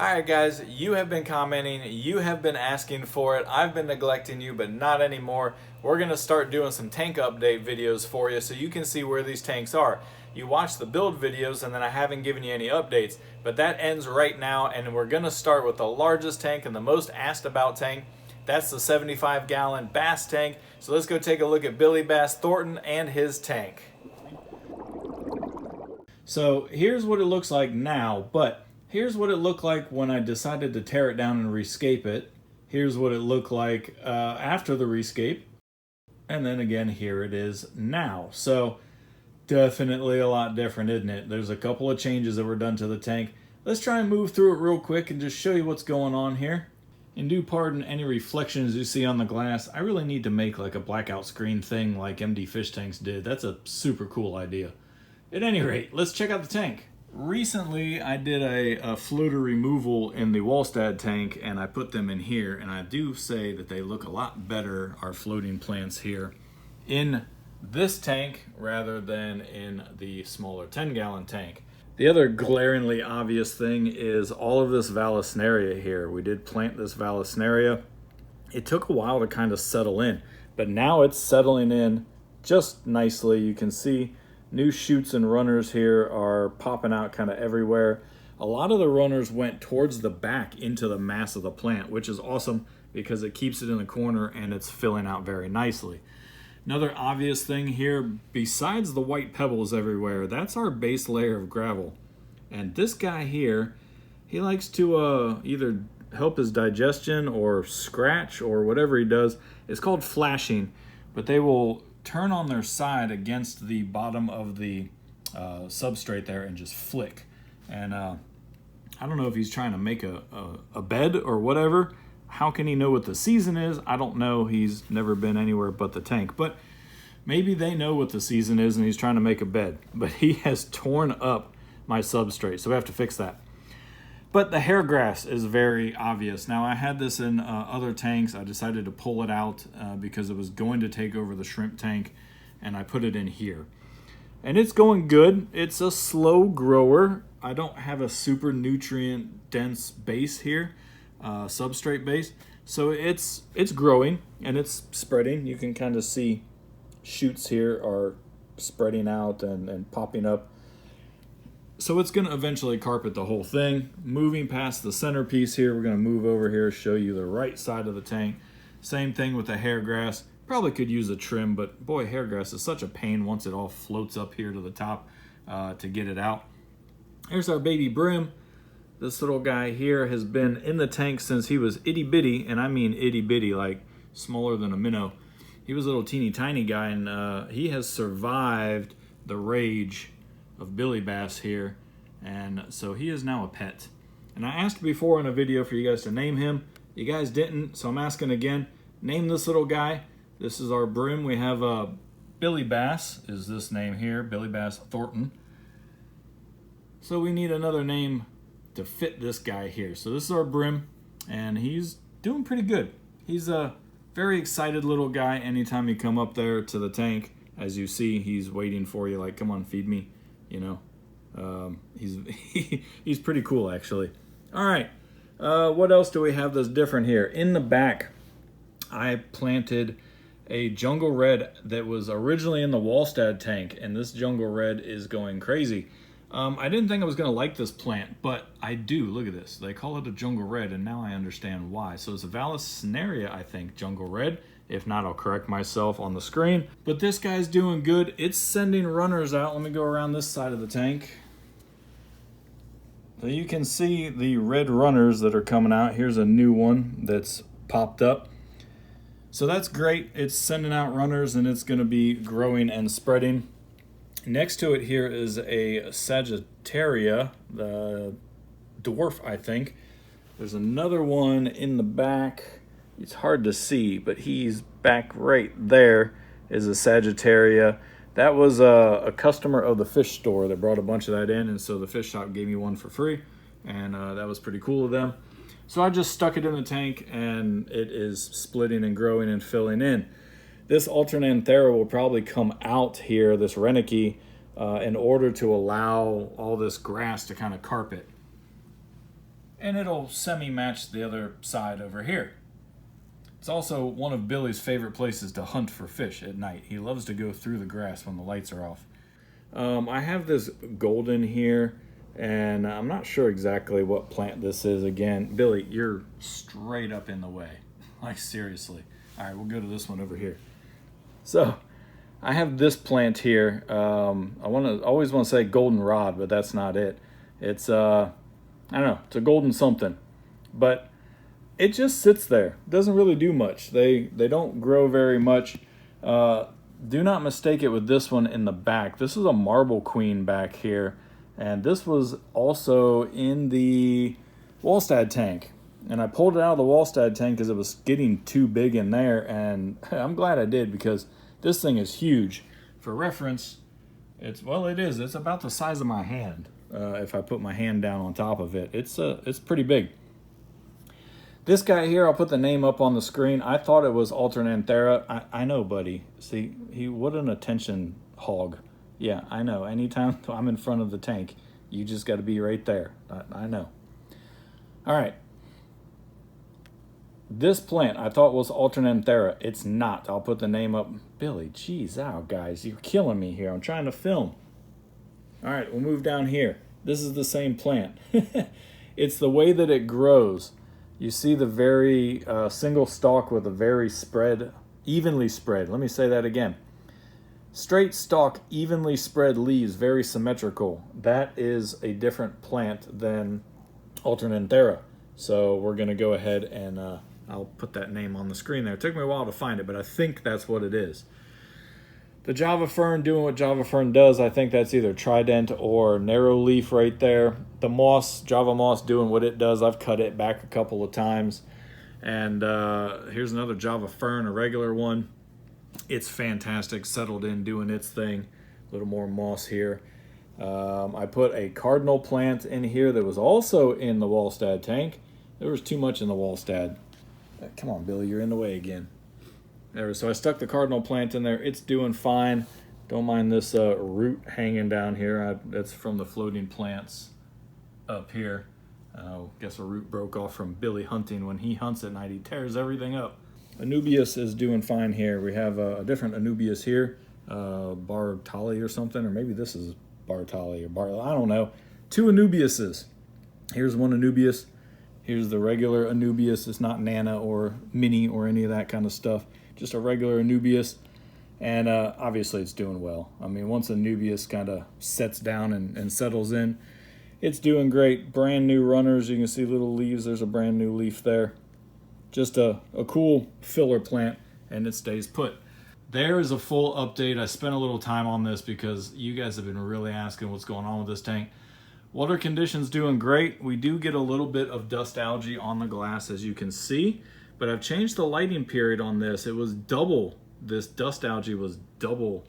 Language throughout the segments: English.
Alright guys, you have been commenting, you have been asking for it, I've been neglecting you, but not anymore. We're going to start doing some tank update videos for you so you can see where these tanks are. You watch the build videos and then I haven't given you any updates, but that ends right now and we're going to start with the largest tank and the most asked about tank. That's the 75-gallon bass tank. So let's go take a look at Billy Bass Thornton and his tank. So here's what it looks like now, but here's what it looked like when I decided to tear it down and rescape it. Here's what it looked like after the rescape. And then again, here it is now. So definitely a lot different, isn't it? There's a couple of changes that were done to the tank. Let's try and move through it real quick and just show you what's going on here. And do pardon any reflections you see on the glass. I really need to make like a blackout screen thing like MD Fish Tanks did. That's a super cool idea. At any rate, let's check out the tank. Recently, I did a floater removal in the Wallstad tank, and I put them in here, and I do say that they look a lot better, our floating plants here, in this tank rather than in the smaller 10-gallon tank. The other glaringly obvious thing is all of this Vallisneria here. We did plant this Vallisneria. It took a while to kind of settle in, but now it's settling in just nicely. You can see new shoots and runners here are popping out kind of everywhere. A lot of the runners went towards the back into the mass of the plant, which is awesome because it keeps it in the corner and it's filling out very nicely. Another obvious thing here, besides the white pebbles everywhere, that's our base layer of gravel. And this guy here, he likes to either help his digestion or scratch or whatever he does. It's called flashing, but they will turn on their side against the bottom of the substrate there and just flick. And I don't know if he's trying to make a bed or whatever. How can he know what the season is? I don't know. He's never been anywhere but the tank. But maybe they know what the season is and he's trying to make a bed. But he has torn up my substrate, so we have to fix that. But the hair grass is very obvious. Now, I had this in other tanks. I decided to pull it out because it was going to take over the shrimp tank, and I put it in here. And it's going good. It's a slow grower. I don't have a super nutrient-dense base here, substrate base. So it's growing, and it's spreading. You can kind of see shoots here are spreading out and popping up. So it's going to eventually carpet the whole thing. Moving past the centerpiece here, we're going to move over here, show you the right side of the tank. Same thing with the hair grass. Probably could use a trim, but boy, hair grass is such a pain once it all floats up here to the top to get it out. Here's our baby brim. This little guy here has been in the tank since he was itty bitty, and I mean itty bitty, like smaller than a minnow. He was a little teeny tiny guy, and he has survived the rage of Billy Bass here, and so he is now a pet. And I asked before in a video for you guys to name him. You guys didn't, so I'm asking again. Name this little guy. This is our brim. We have Billy Bass is this name here, Billy Bass Thornton. So we need another name to fit this guy here. So this is our brim, and he's doing pretty good. He's a very excited little guy anytime you come up there to the tank. As you see, he's waiting for you like, come on, feed me. You know, he's pretty cool, actually. All right, what else do we have that's different here? In the back, I planted a jungle red that was originally in the Wallstad tank, and this jungle red is going crazy. I didn't think I was going to like this plant, but I do. Look at this. They call it a jungle red, and now I understand why. So it's a Vallisneria, I think, jungle red. If not, I'll correct myself on the screen. But this guy's doing good. It's sending runners out. Let me go around this side of the tank. So you can see the red runners that are coming out. Here's a new one that's popped up. So that's great. It's sending out runners, and it's going to be growing and spreading. Next to it here is a Sagittaria, the dwarf, I think. There's another one in the back. It's hard to see, but he's back right there is a Sagittaria. That was a customer of the fish store that brought a bunch of that in, and so the fish shop gave me one for free, and that was pretty cool of them. So I just stuck it in the tank, and it is splitting and growing and filling in. This Alternanthera will probably come out here, this Renike, in order to allow all this grass to kind of carpet. and it'll semi-match the other side over here. It's also one of Billy's favorite places to hunt for fish at night. He loves to go through the grass when the lights are off. I have this golden here, and I'm not sure exactly what plant this is. Again, Billy, you're straight up in the way. Like, seriously. All right, we'll go to this one over here. So, I have this plant here. I always want to say goldenrod, but that's not it. It's, I don't know, it's a golden something. But it just sits there. It doesn't really do much. They don't grow very much. Do not mistake it with this one in the back. This is a marble queen back here. And this was also in the Wallstad tank. And I pulled it out of the Wallstad tank because it was getting too big in there. And I'm glad I did, because this thing is huge. For reference, it's about the size of my hand. If I put my hand down on top of it, it's pretty big. This guy here, I'll put the name up on the screen. I thought it was Alternanthera. I know, buddy. See, what an attention hog. Yeah, I know. Anytime I'm in front of the tank, you just got to be right there. I know. All right. This plant I thought was Alternanthera. It's not. I'll put the name up. Billy, geez, ow, guys. You're killing me here. I'm trying to film. All right, we'll move down here. This is the same plant. It's the way that it grows. You see the very single stalk with a very evenly spread. Let me say that again. Straight stalk, evenly spread leaves, very symmetrical. That is a different plant than Alternanthera. So we're going to go ahead and I'll put that name on the screen there. It took me a while to find it, but I think that's what it is. The Java Fern doing what Java Fern does. I think that's either trident or narrow leaf right there. The moss, Java moss, doing what it does. I've cut it back a couple of times. And here's another Java Fern, a regular one. It's fantastic, settled in, doing its thing. A little more moss here. I put a cardinal plant in here that was also in the Wallstad tank. There was too much in the Wallstad. Come on, Billy, you're in the way again. So I stuck the cardinal plant in there. It's doing fine. Don't mind this root hanging down here. That's from the floating plants up here. Guess a root broke off from Billy hunting. When he hunts at night, he tears everything up. Anubias is doing fine here. We have a different Anubias here, Bartali or something, or maybe this is Bartali or I don't know. Two Anubiases. Here's one Anubias. Here's the regular Anubias. It's not Nana or Mini or any of that kind of stuff. Just a regular Anubias. And obviously it's doing well. I mean, once Anubias kind of sets down and settles in, it's doing great. Brand new runners. You can see little leaves. There's a brand new leaf there. Just a cool filler plant, and it stays put. There is a full update. I spent a little time on this because you guys have been really asking what's going on with this tank. Water conditions doing great. We do get a little bit of dust algae on the glass, as you can see, but I've changed the lighting period on this. It was double. This dust algae was double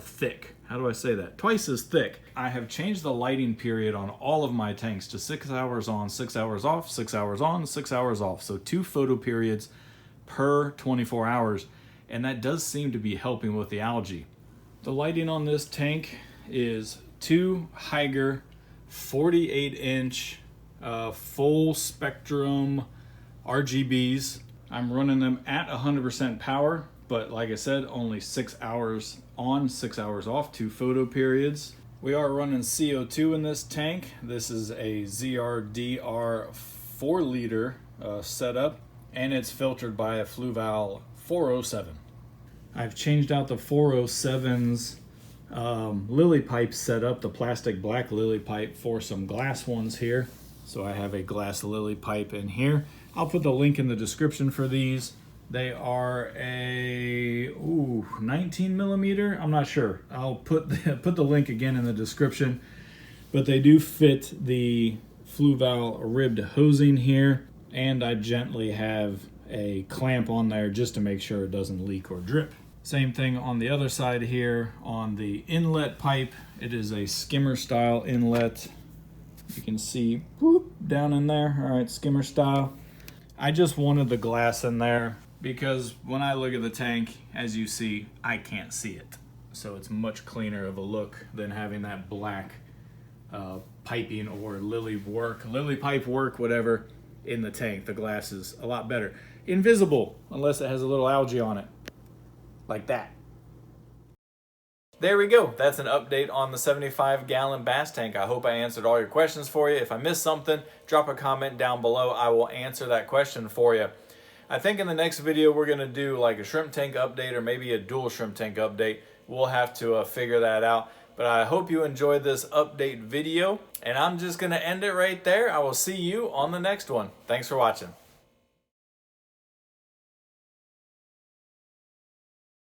thick. How do I say that? Twice as thick. I have changed the lighting period on all of my tanks to 6 hours on, 6 hours off, 6 hours on, 6 hours off. So 2 photo periods per 24 hours. And that does seem to be helping with the algae. The lighting on this tank is 2 Hygger 48-inch full spectrum RGBs. I'm running them at 100% power. But like I said, only 6 hours on, 6 hours off, 2 photo periods. We are running CO2 in this tank. This is a ZRDR 4-liter setup, and it's filtered by a Fluval 407. I've changed out the 407's lily pipe setup, the plastic black lily pipe, for some glass ones here. So I have a glass lily pipe in here. I'll put the link in the description for these. They are a 19 millimeter. I'm not sure. I'll put the link again in the description. But they do fit the Fluval ribbed hosing here, and I gently have a clamp on there just to make sure it doesn't leak or drip. Same thing on the other side here on the inlet pipe. It is a skimmer style inlet. You can see whoop, down in there. All right, skimmer style. I just wanted the glass in there because when I look at the tank, as you see, I can't see it. So it's much cleaner of a look than having that black piping or lily pipe work, whatever, in the tank. The glass is a lot better. Invisible, unless it has a little algae on it, like that. There we go. That's an update on the 75-gallon bass tank. I hope I answered all your questions for you. If I missed something, drop a comment down below. I will answer that question for you. I think in the next video we're going to do like a shrimp tank update or maybe a dual shrimp tank update. We'll have to figure that out. But I hope you enjoyed this update video, and I'm just going to end it right there. I will see you on the next one. Thanks for watching.